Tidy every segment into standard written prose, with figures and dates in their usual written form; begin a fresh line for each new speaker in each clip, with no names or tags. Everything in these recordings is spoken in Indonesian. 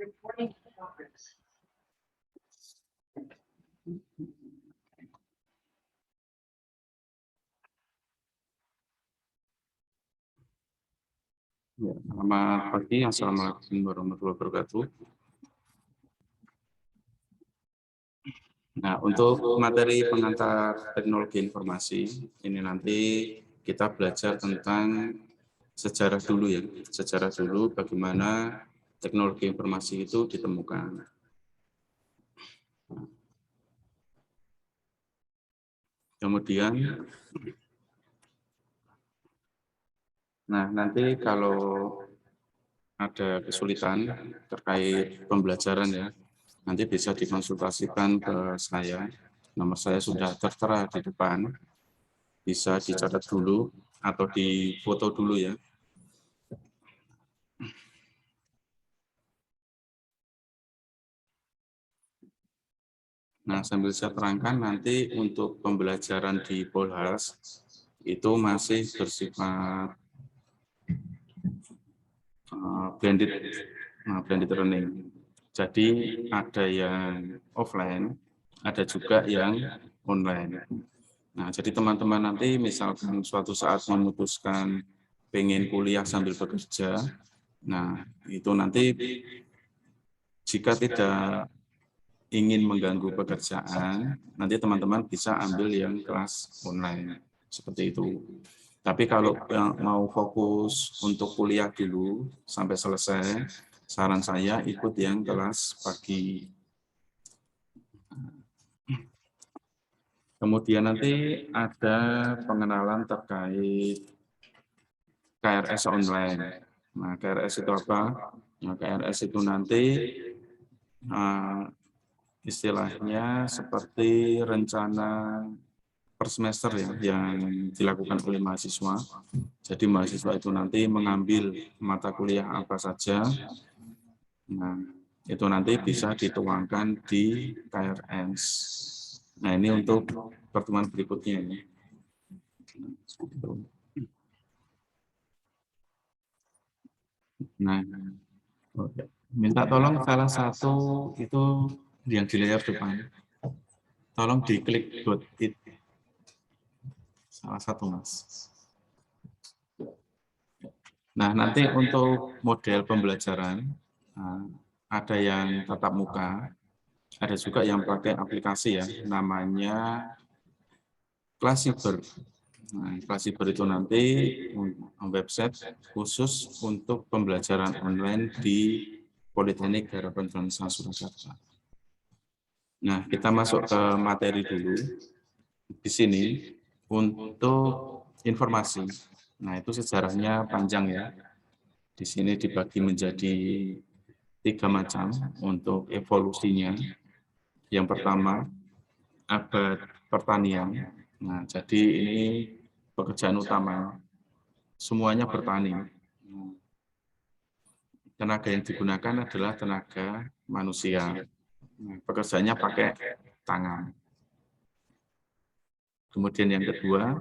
Ya, selamat pagi, assalamualaikum warahmatullahi wabarakatuh. Nah, untuk materi pengantar teknologi informasi, ini nanti kita belajar tentang sejarah dulu ya, sejarah dulu bagaimana teknologi informasi itu ditemukan. Kemudian, nah nanti kalau ada kesulitan terkait pembelajaran ya, nanti bisa dikonsultasikan ke saya. Nomor saya sudah tertera di depan, bisa dicatat dulu atau difoto dulu ya. Nah, sambil saya terangkan nanti untuk pembelajaran di Polhas itu masih bersifat blended learning. Jadi ada yang offline, ada juga yang online. Nah, jadi teman-teman nanti misalkan suatu saat memutuskan pengen kuliah sambil bekerja, nah itu nanti jika tidak ingin mengganggu pekerjaan, nanti teman-teman bisa ambil yang kelas online, seperti itu. Tapi kalau mau fokus untuk kuliah dulu sampai selesai, saran saya ikut yang kelas pagi. Kemudian nanti ada pengenalan terkait KRS online. Nah, KRS itu apa? Nah, KRS itu nanti istilahnya seperti rencana per semester ya, yang dilakukan oleh mahasiswa. Jadi mahasiswa itu nanti mengambil mata kuliah apa saja. Nah, itu nanti bisa dituangkan di KRS. Nah, ini untuk pertemuan berikutnya ini. Nah, minta tolong salah satu itu yang di layar depan. Tolong diklik dot it. Salah satu, Mas. Nah, nanti untuk model pembelajaran, ada yang tatap muka, ada juga yang pakai aplikasi ya, namanya Classcyber. Nah, Classcyber itu nanti website khusus untuk pembelajaran online di Politeknik Harapan Bangsa Surakarta. Nah, kita masuk ke materi dulu. Di sini untuk informasi. Nah, itu sejarahnya panjang ya. Di sini dibagi menjadi 3 macam untuk evolusinya. Yang pertama, abad pertanian. Nah, jadi ini pekerjaan utama. Semuanya bertani. Tenaga yang digunakan adalah tenaga manusia. Nah, pekerjaannya pakai tangan. Kemudian yang kedua,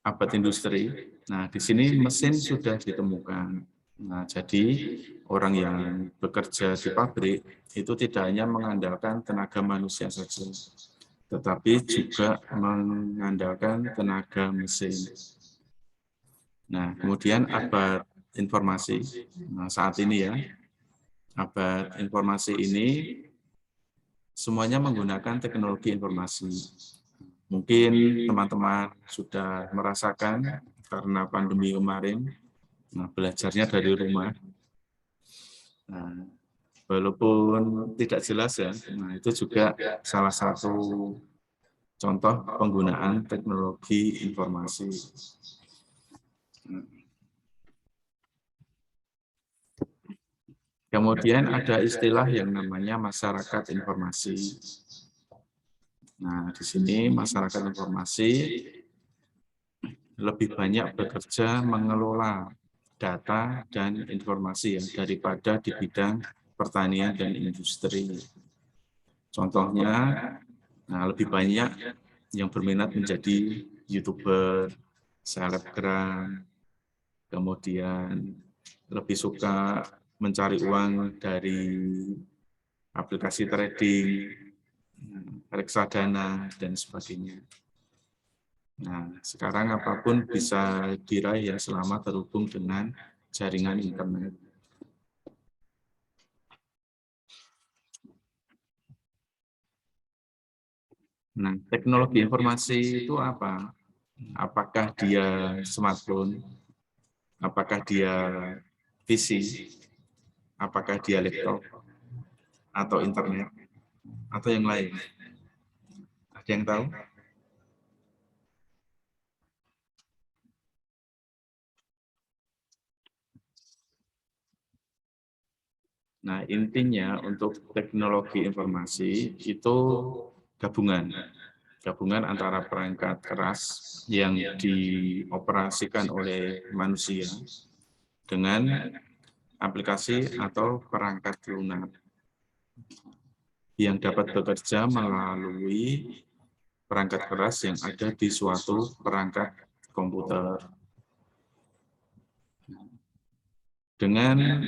abad industri. Nah, di sini mesin sudah ditemukan. Nah, jadi orang yang bekerja di pabrik itu tidak hanya mengandalkan tenaga manusia saja, tetapi juga mengandalkan tenaga mesin. Nah, kemudian abad informasi. Nah, saat ini ya, abad informasi ini semuanya menggunakan teknologi informasi. Mungkin teman-teman sudah merasakan karena pandemi kemarin, nah, belajarnya dari rumah. Nah, walaupun tidak jelas ya, nah itu juga salah satu contoh penggunaan teknologi informasi. Kemudian ada istilah yang namanya masyarakat informasi. Nah, di sini masyarakat informasi lebih banyak bekerja mengelola data dan informasi ya, daripada di bidang pertanian dan industri. Contohnya, nah, lebih banyak yang berminat menjadi YouTuber, selebgram, kemudian lebih suka mencari uang dari aplikasi trading, reksadana, dan sebagainya. Nah, sekarang apapun bisa diraih ya selama terhubung dengan jaringan internet. Nah, teknologi informasi itu apa? Apakah dia smartphone? Apakah dia PC? Apakah dia laptop? Atau internet? Atau yang lain? Ada yang tahu? Nah, intinya untuk teknologi informasi itu gabungan. Gabungan antara perangkat keras yang dioperasikan oleh manusia dengan aplikasi atau perangkat lunak yang dapat bekerja melalui perangkat keras yang ada di suatu perangkat komputer. Dengan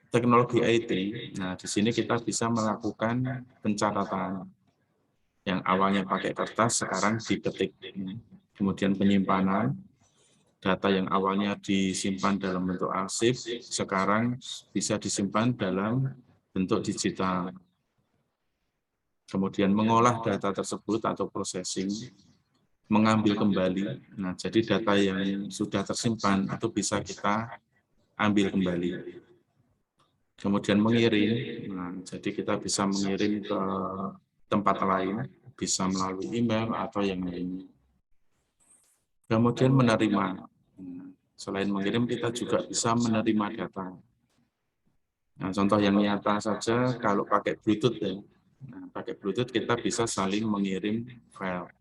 teknologi IT, nah di sini kita bisa melakukan pencatatan yang awalnya pakai kertas, sekarang diketik. Kemudian penyimpanan, data yang awalnya disimpan dalam bentuk arsip, sekarang bisa disimpan dalam bentuk digital. Kemudian mengolah data tersebut atau processing, mengambil kembali. Nah, jadi data yang sudah tersimpan itu bisa kita ambil kembali. Kemudian mengirim, nah, jadi kita bisa mengirim ke tempat lain, bisa melalui email atau yang lainnya. Kemudian menerima, selain mengirim kita juga bisa menerima data. Nah, contoh yang nyata saja kalau pakai Bluetooth ya. Nah, pakai Bluetooth kita bisa saling mengirim file.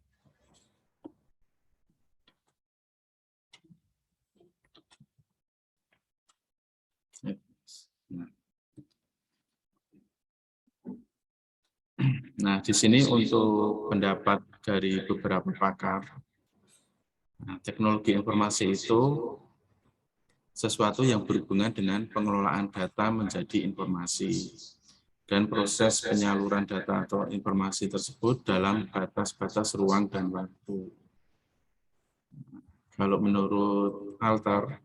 Nah, di sini untuk pendapat dari beberapa pakar, nah, teknologi informasi itu sesuatu yang berhubungan dengan pengelolaan data menjadi informasi dan proses penyaluran data atau informasi tersebut dalam batas-batas ruang dan waktu. Kalau menurut Altar,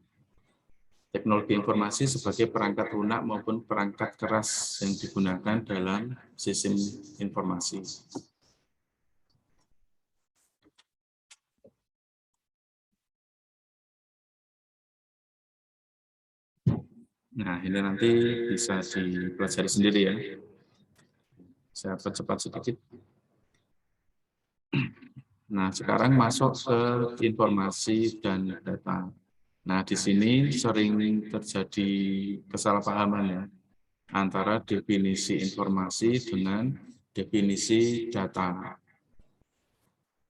teknologi informasi sebagai perangkat lunak maupun perangkat keras yang digunakan dalam sistem informasi. Nah, ini nanti bisa dipelajari sendiri ya. Saya percepat sedikit. Nah, sekarang masuk ke informasi dan data. Nah, di sini sering terjadi kesalahpahaman ya, antara definisi informasi dengan definisi data.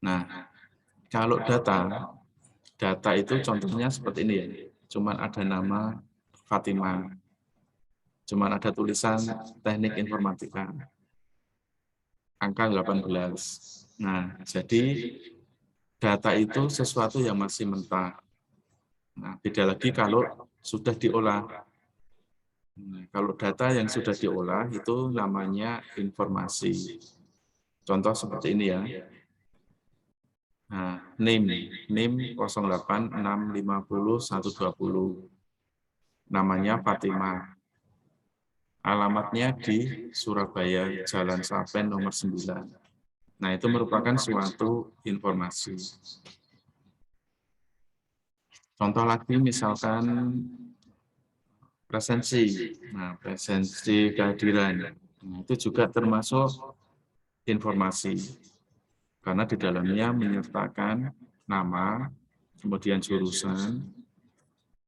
Nah, kalau data itu contohnya seperti ini ya, cuman ada nama Fatima, cuman ada tulisan teknik informatika, angka 18. Nah, jadi data itu sesuatu yang masih mentah. Nah, beda lagi kalau sudah diolah. Nah, kalau data yang sudah diolah itu namanya informasi. Contoh seperti ini ya. Nah, NIM 08650120. Namanya Fatima. Alamatnya di Surabaya, Jalan Sapen nomor 9. Nah, itu merupakan suatu informasi. Contoh lagi misalkan presensi. Nah, presensi kehadiran. Nah, itu juga termasuk informasi. Karena di dalamnya menyertakan nama, kemudian jurusan,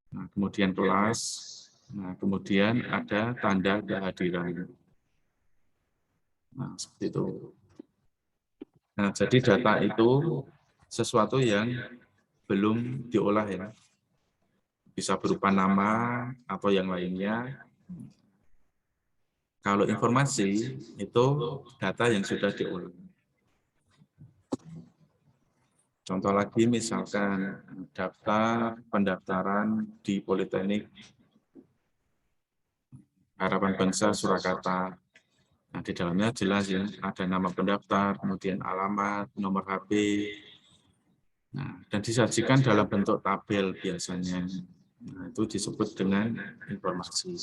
nah, kemudian kelas, nah, kemudian ada tanda kehadiran. Nah, seperti itu. Nah, jadi data itu sesuatu yang belum diolah ya. Bisa berupa nama atau yang lainnya. Kalau informasi itu data yang sudah diolah. Contoh lagi misalkan daftar pendaftaran di Politeknik Harapan Bangsa Surakarta. Nah, di dalamnya jelas ya, ada nama pendaftar, kemudian alamat, nomor HP. Nah, dan disajikan dalam bentuk tabel biasanya. Nah, itu disebut dengan informasi.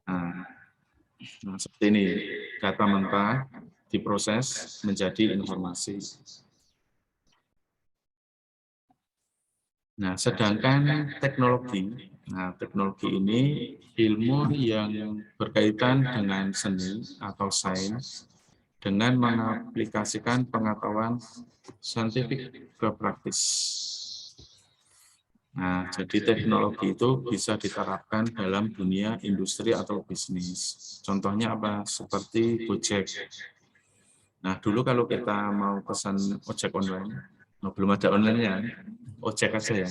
Nah, seperti ini, data mentah diproses menjadi informasi. Nah, sedangkan teknologi ini ilmu yang berkaitan dengan seni atau sains dengan mengaplikasikan pengetahuan saintifik ke praktis. Nah, jadi teknologi itu bisa diterapkan dalam dunia industri atau bisnis. Contohnya apa? Seperti Gojek. Nah, dulu kalau kita mau pesan ojek online, belum ada online-nya, ojek aja ya.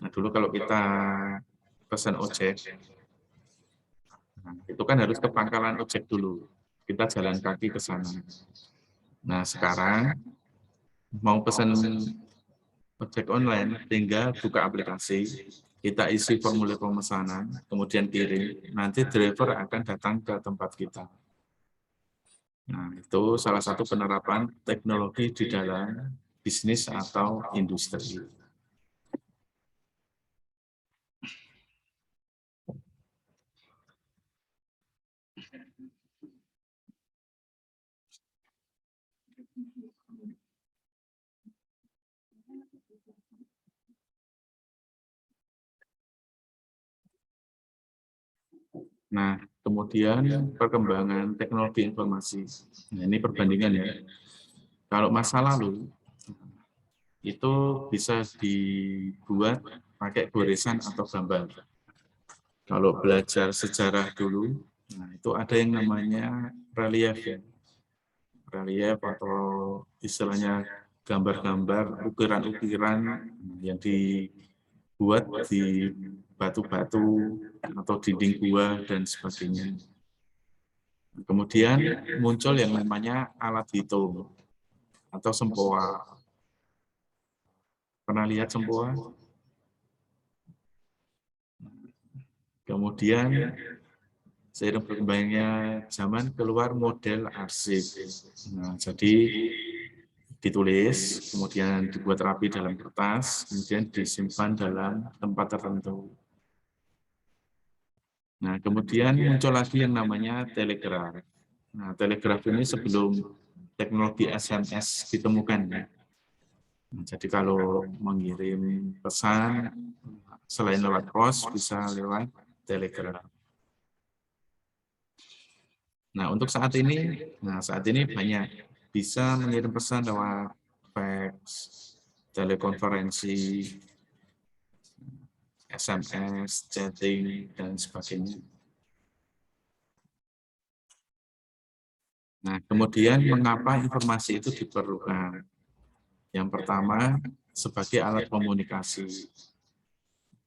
Nah, dulu kalau kita pesan ojek, itu kan harus ke pangkalan ojek dulu. Kita jalan kaki ke sana. Nah, sekarang mau pesan ojek online, tinggal buka aplikasi, kita isi formulir pemesanan, kemudian kirim, nanti driver akan datang ke tempat kita. Nah, itu salah satu penerapan teknologi di dalam bisnis atau industri. Nah, kemudian perkembangan teknologi informasi. Nah, ini perbandingan ya. Kalau masa lalu, itu bisa dibuat pakai goresan atau gambar. Kalau belajar sejarah dulu, nah itu ada yang namanya relief ya. Relief atau istilahnya gambar-gambar, ukiran-ukiran yang dibuat di batu-batu atau dinding gua dan sebagainya. Kemudian muncul yang namanya alat hitung atau sempoa. Pernah lihat sempoa? Kemudian seiring berkembangnya zaman keluar model arsip. Nah, jadi ditulis, kemudian dibuat rapi dalam kertas, kemudian disimpan dalam tempat tertentu. Nah, kemudian muncul lagi yang namanya telegraf. Nah, telegraf ini sebelum teknologi SMS ditemukan. Ya. Nah, jadi kalau mengirim pesan, selain lewat pos, bisa lewat telegraf. Nah, untuk saat ini banyak bisa mengirim pesan lewat fax, telekonferensi, SMS, chatting, dan sebagainya. Nah, kemudian mengapa informasi itu diperlukan? Yang pertama, sebagai alat komunikasi.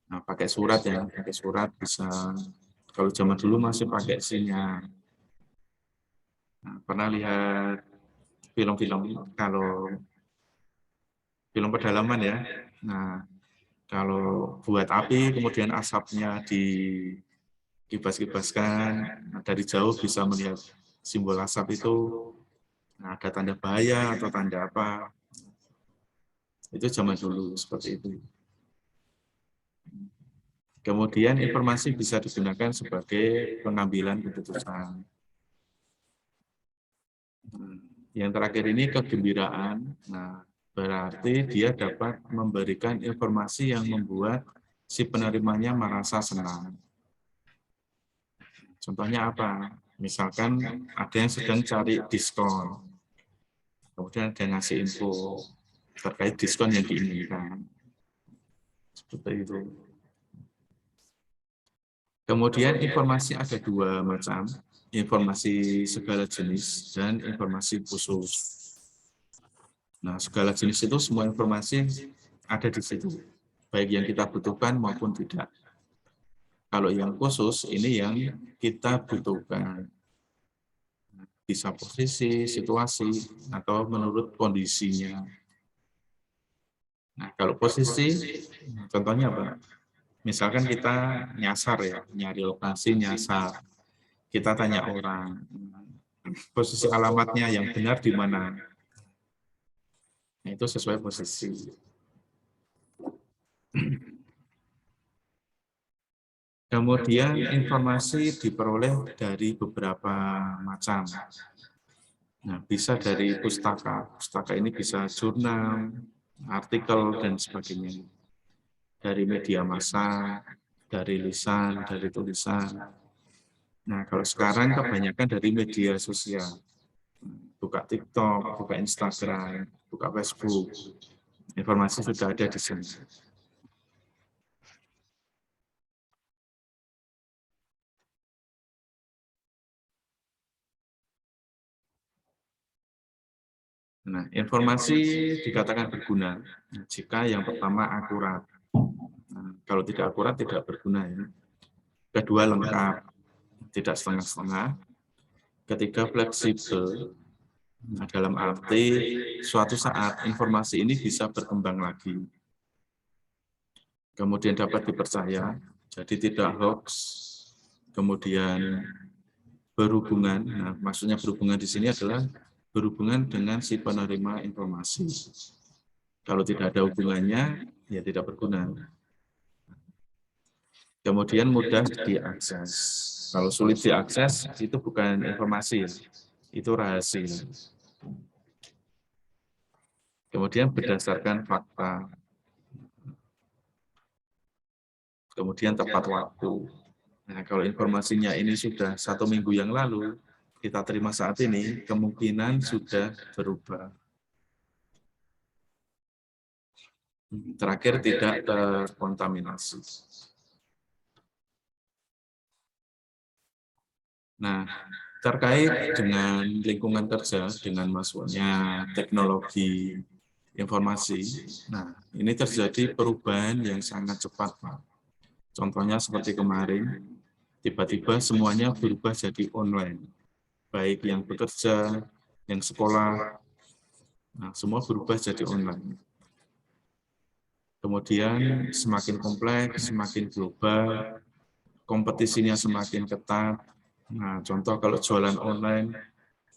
Nah, pakai surat ya, pakai surat bisa, kalau zaman dulu masih pakai sinyal. Nah, pernah lihat film-film, kalau film pedalaman ya, nah kalau buat api, kemudian asapnya dikibas-kibaskan, nah, dari jauh bisa melihat simbol asap itu, nah, ada tanda bahaya atau tanda apa, itu zaman dulu seperti itu. Kemudian informasi bisa digunakan sebagai pengambilan keputusan. Yang terakhir ini kegembiraan, nah berarti dia dapat memberikan informasi yang membuat si penerimanya merasa senang. Contohnya apa? Misalkan ada yang sedang cari diskon, kemudian ada yang ngasih info terkait diskon yang diinginkan. Seperti itu. Kemudian informasi ada dua macam, informasi segala jenis dan informasi khusus. Nah, segala jenis itu semua informasi ada di situ, baik yang kita butuhkan maupun tidak. Kalau yang khusus, ini yang kita butuhkan. Bisa posisi, situasi, atau menurut kondisinya. Nah, kalau posisi, contohnya apa? Misalkan kita nyasar ya, nyari lokasi nyasar. Kita tanya orang, posisi alamatnya yang benar di mana. Nah, itu sesuai posisi. Kemudian informasi diperoleh dari beberapa macam. Nah, bisa dari pustaka. Pustaka ini bisa jurnal, artikel, dan sebagainya. Dari media massa, dari lisan, dari tulisan. Nah, kalau sekarang kebanyakan dari media sosial. Buka TikTok, buka Instagram, buka Facebook. Informasi sudah ada di sini. Nah, informasi dikatakan berguna jika yang pertama akurat. Nah, kalau tidak akurat tidak berguna ya. Kedua lengkap, tidak setengah-setengah. Ketiga fleksibel. Nah, dalam arti suatu saat informasi ini bisa berkembang lagi. Kemudian dapat dipercaya, jadi tidak hoax. Kemudian berhubungan, nah maksudnya berhubungan di sini adalah berhubungan dengan si penerima informasi. Kalau tidak ada hubungannya, ya tidak berguna. Kemudian mudah diakses. Kalau sulit diakses, itu bukan informasi, itu rahasia. Kemudian berdasarkan fakta. Kemudian tepat waktu. Nah, kalau informasinya ini sudah 1 minggu yang lalu, kita terima saat ini, kemungkinan sudah berubah. Terakhir, tidak terkontaminasi. Nah, terkait dengan lingkungan kerja, dengan masuknya teknologi informasi, nah ini terjadi perubahan yang sangat cepat, Pak. Contohnya seperti kemarin, tiba-tiba semuanya berubah jadi online, baik yang bekerja, yang sekolah, nah semua berubah jadi online. Kemudian semakin kompleks, semakin global, kompetisinya semakin ketat. Nah, contoh kalau jualan online,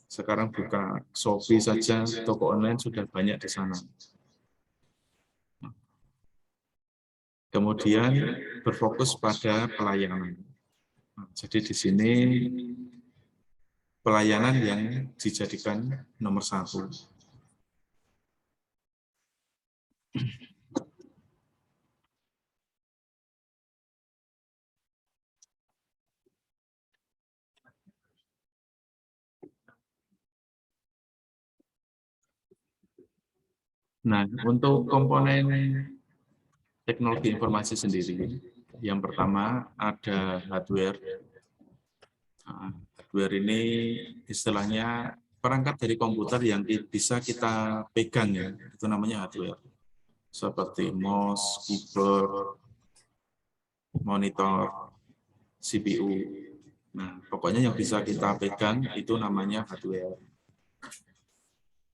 sekarang buka Shopee saja, toko online sudah banyak di sana. Kemudian berfokus pada pelayanan. Jadi di sini pelayanan yang dijadikan nomor 1. Nah, untuk komponen teknologi informasi sendiri, yang pertama ada hardware. Nah, hardware ini istilahnya perangkat dari komputer yang bisa kita pegang ya, itu namanya hardware. Seperti mouse, keyboard, monitor, CPU. Nah, pokoknya yang bisa kita pegang itu namanya hardware.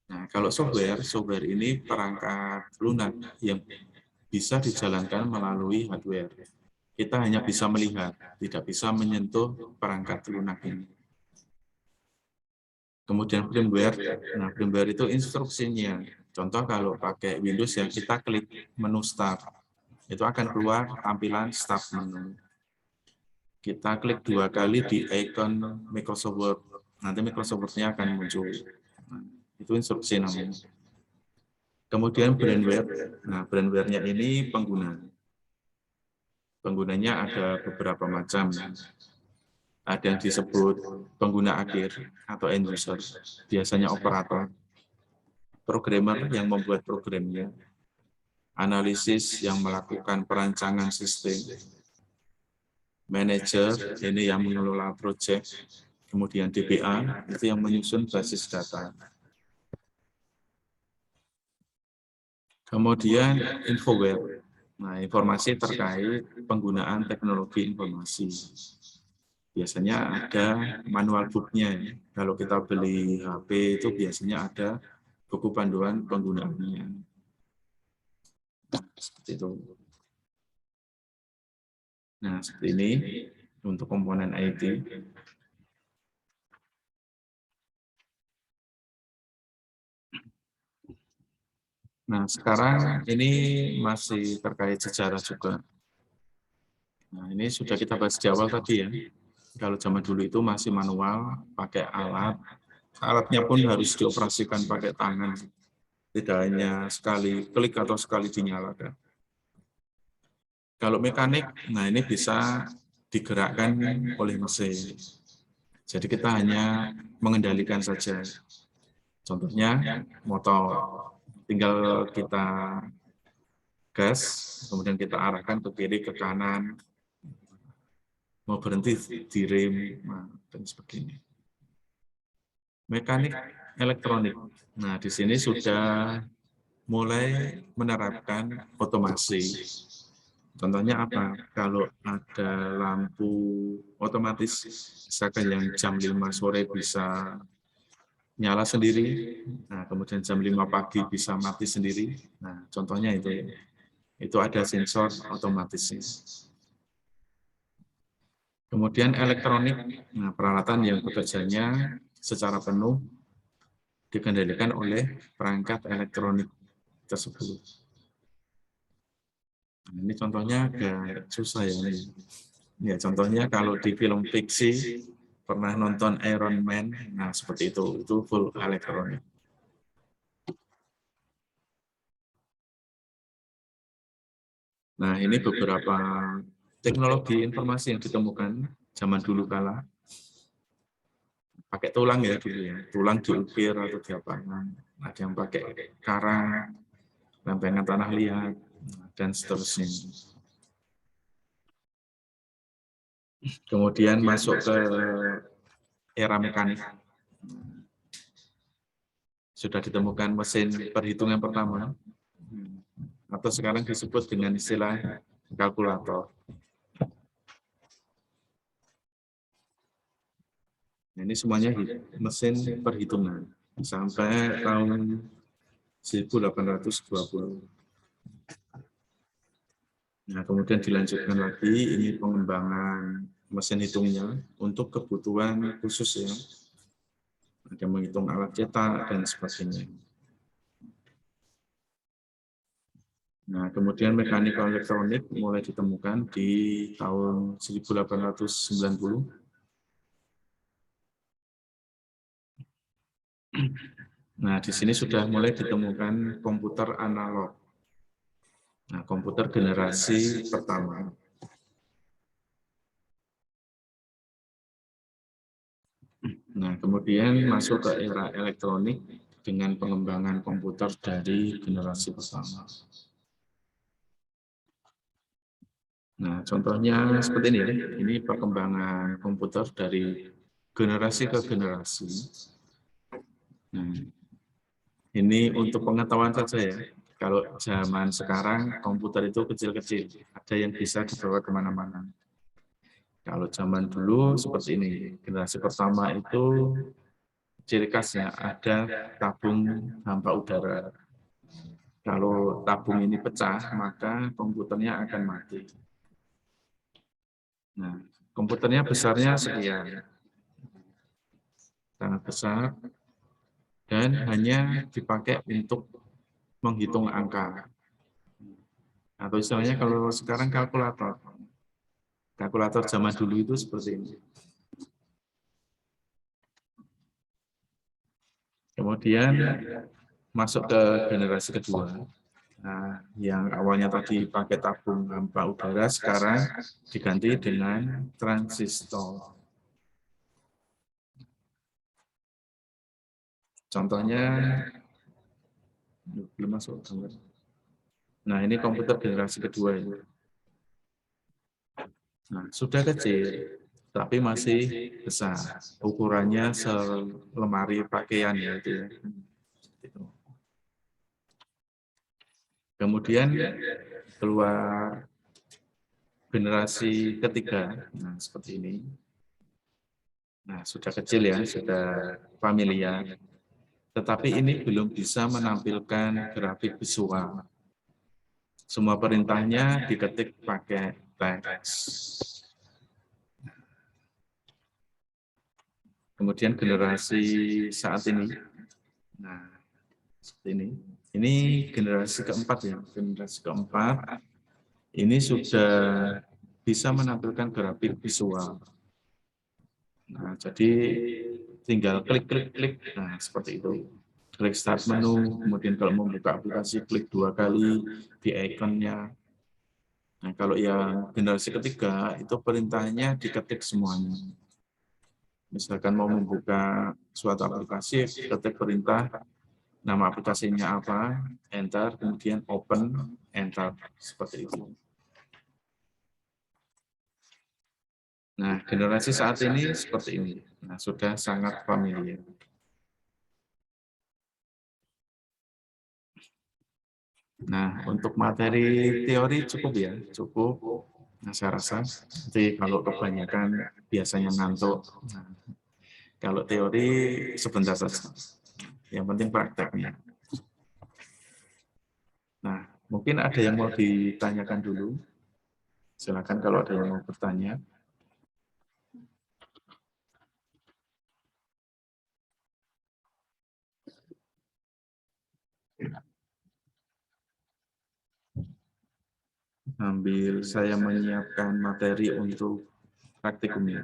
Nah, kalau software ini perangkat lunak yang bisa dijalankan melalui hardware. Kita hanya bisa melihat, tidak bisa menyentuh perangkat lunak ini. Kemudian firmware, nah firmware itu instruksinya. Contoh kalau pakai Windows ya kita klik menu Start, itu akan keluar tampilan Start menu. Kita klik 2 kali di icon Microsoft Word, nanti Microsoft Word-nya akan muncul. Nah, itu instruksi namanya. Kemudian brandware, nah brandware-nya ini pengguna. Penggunanya ada beberapa macam. Ada yang disebut pengguna akhir atau end user, biasanya operator, programmer yang membuat programnya, analisis yang melakukan perancangan sistem, manager ini yang mengelola proyek, kemudian DBA itu yang menyusun basis data. Kemudian infoware, nah informasi terkait penggunaan teknologi informasi. Biasanya ada manual book-nya. Kalau kita beli HP itu biasanya ada buku panduan penggunaannya. Seperti itu. Nah, seperti ini untuk komponen IT. Nah, sekarang ini masih terkait sejarah juga. Nah, ini sudah kita bahas di awal tadi ya. Kalau zaman dulu itu masih manual, pakai alat. Alatnya pun harus dioperasikan pakai tangan. Tidak hanya sekali klik atau sekali dinyalakan. Kalau mekanik, nah ini bisa digerakkan oleh mesin. Jadi kita hanya mengendalikan saja. Contohnya motor. Tinggal kita gas, kemudian kita arahkan ke kiri, ke kanan. Mau berhenti di rem, nah, dan sebagainya. Mekanik elektronik. Nah, di sini sudah mulai menerapkan otomasi. Contohnya apa? Kalau ada lampu otomatis, misalkan yang jam 5 sore bisa nyala sendiri, nah kemudian jam 5 pagi bisa mati sendiri. Nah, contohnya itu ada sensor otomatisnya. Kemudian elektronik, nah peralatan yang bekerjanya secara penuh dikendalikan oleh perangkat elektronik tersebut. Nah, ini contohnya agak susah ya. Ya, contohnya kalau di film fiksi pernah nonton Iron Man, nah seperti itu full elektronik. Nah, ini beberapa teknologi informasi yang ditemukan zaman dulu kala. Pakai tulang ya dulu ya, tulang diukir atau diapakan. Ada yang pakai karang, lempengan tanah liat, dan seterusnya. Kemudian masuk ke era mekanik. Sudah ditemukan mesin perhitungan pertama, atau sekarang disebut dengan istilah kalkulator. Nah, ini semuanya mesin perhitungan sampai tahun 1820. Nah, kemudian dilanjutkan lagi, ini pengembangan mesin hitungnya untuk kebutuhan khusus ya. Ada menghitung alat cetak dan sebagainya. Nah, kemudian mekanika elektronik mulai ditemukan di tahun 1890. Nah, di sini sudah mulai ditemukan komputer analog. Nah, komputer generasi pertama. Nah, kemudian masuk ke era elektronik dengan pengembangan komputer dari generasi pertama. Nah, contohnya seperti ini. Ini perkembangan komputer dari generasi ke generasi. Nah, ini untuk pengetahuan saja ya. Kalau zaman sekarang komputer itu kecil-kecil, ada yang bisa dibawa kemana-mana. Kalau zaman dulu seperti ini, generasi pertama itu ciri khasnya ada tabung hampa udara. Kalau tabung ini pecah, maka komputernya akan mati. Nah, komputernya besarnya sekian, sangat besar, dan hanya dipakai untuk menghitung angka. Atau istilahnya kalau sekarang kalkulator. Kalkulator zaman dulu itu seperti ini. Kemudian masuk ke generasi kedua. Nah, yang awalnya tadi pakai tabung hampa udara, sekarang diganti dengan transistor. Contohnya, belum masuk. Nah, ini komputer generasi kedua ini. Nah, sudah kecil, tapi masih besar. Ukurannya selemari pakaian ya itu ya. Kemudian keluar generasi ketiga, nah seperti ini. Nah, sudah kecil ya, sudah familiar. Tetapi ini belum bisa menampilkan grafik visual. Semua perintahnya diketik pakai teks. Kemudian generasi saat ini, nah seperti ini. Ini generasi keempat ya, generasi keempat. Ini sudah bisa menampilkan grafik visual. Nah, jadi tinggal klik. Nah, seperti itu. Klik start menu, kemudian kalau membuka aplikasi, klik 2 kali di ikonnya. Nah, kalau yang generasi ketiga, itu perintahnya diketik semuanya. Misalkan mau membuka suatu aplikasi, ketik perintah, nama aplikasinya apa, enter, kemudian open, enter, seperti itu. Nah, generasi saat ini seperti ini. Nah, sudah sangat familiar. Nah, untuk materi teori cukup ya, cukup. Nah, saya rasa, nanti kalau kebanyakan biasanya ngantuk. Nah, kalau teori sebentar saja. Yang penting prakteknya. Nah, mungkin ada yang mau ditanyakan dulu. Silakan kalau ada yang mau bertanya. Sambil saya menyiapkan materi untuk praktikumnya.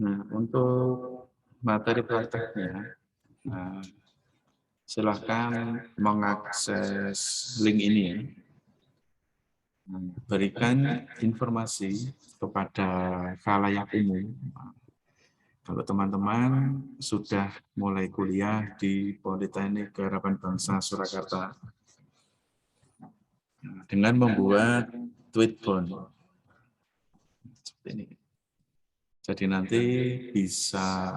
Nah, untuk materi prakteknya, nah, silahkan mengakses link ini ya. Berikan informasi kepada khalayak umum. Kalau teman-teman sudah mulai kuliah di Politeknik Harapan Bangsa Surakarta dengan membuat tweetbond seperti ini. Jadi nanti bisa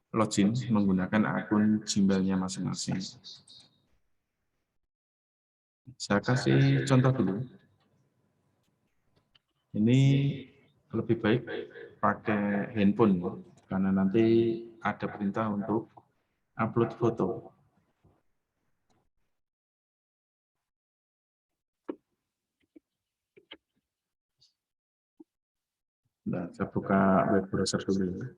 login menggunakan akun Gmail-nya masing-masing. Saya kasih contoh dulu. Ini lebih baik pakai handphone, karena nanti ada perintah untuk upload foto. Nah, saya buka web browser dulu.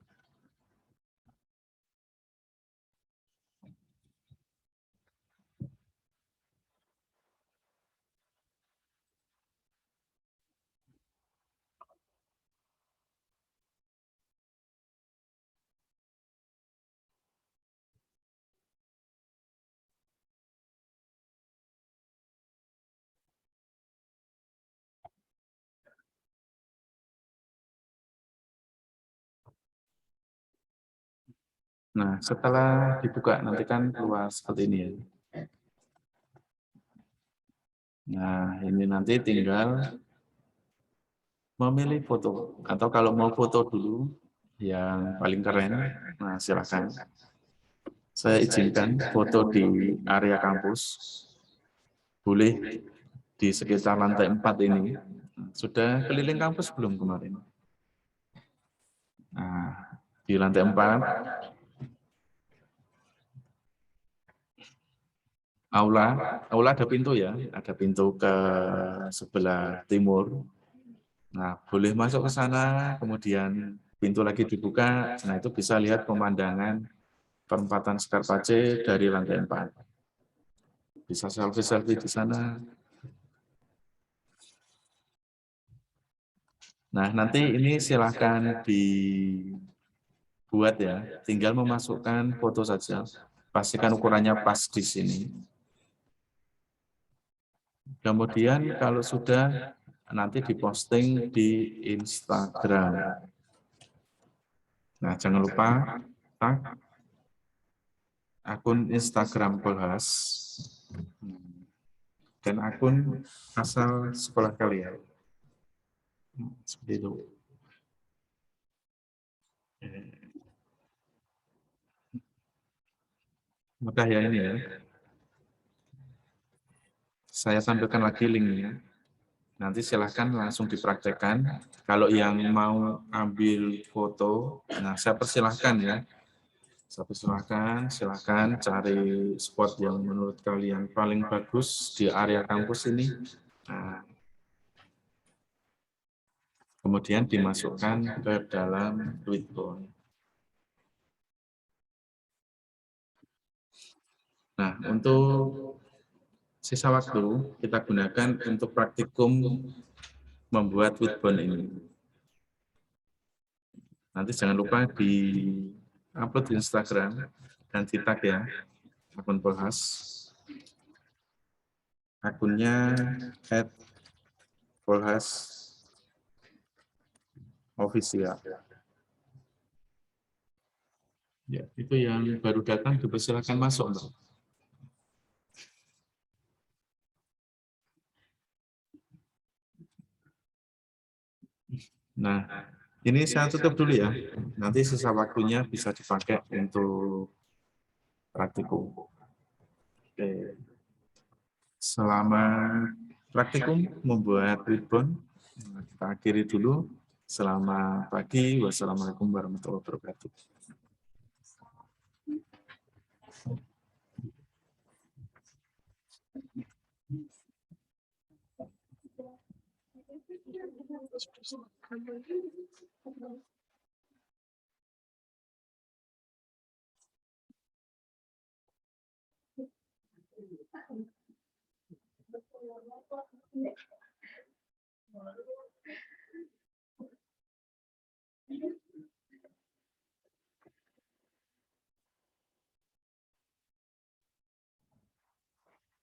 Nah, setelah dibuka nanti kan keluar seperti ini ya. Nah, ini nanti tinggal memilih foto, atau kalau mau foto dulu yang paling keren, nah silakan. Saya izinkan foto di area kampus, boleh di sekitar lantai 4 ini. Sudah keliling kampus belum kemarin? Nah, di lantai 4 Aula ada pintu ya, ada pintu ke sebelah timur. Nah, boleh masuk ke sana, kemudian pintu lagi dibuka, nah itu bisa lihat pemandangan perempatan Scarpace dari lantai 4. Bisa selfie-selfie di sana. Nah, nanti ini silahkan dibuat ya, tinggal memasukkan foto saja. Pastikan ukurannya pas di sini. Kemudian kalau sudah, nanti diposting di Instagram. Nah, jangan lupa tag akun Instagram Polhas dan akun asal sekolah kalian. Seperti itu. Mudah ya ini ya. Saya tampilkan lagi linknya. Nanti silahkan langsung dipraktekkan. Kalau yang mau ambil foto, nah saya persilahkan ya. Saya persilahkan, silahkan cari spot yang menurut kalian paling bagus di area kampus ini. Nah, kemudian dimasukkan ke dalam Tweetbot. Nah, untuk sisa waktu kita gunakan untuk praktikum membuat Tweetbot ini. Nanti jangan lupa di upload di Instagram dan di tag ya, akun Polhas. Akunnya @polhas_official. Ya, itu yang baru datang dipersilakan masuk, Mbak. Nah, ini saya tutup dulu ya. Nanti sisa waktunya bisa dipakai untuk praktikum. Oke. Selama praktikum membuat ribbon, kita akhiri dulu. Selamat pagi. Wassalamualaikum warahmatullahi wabarakatuh.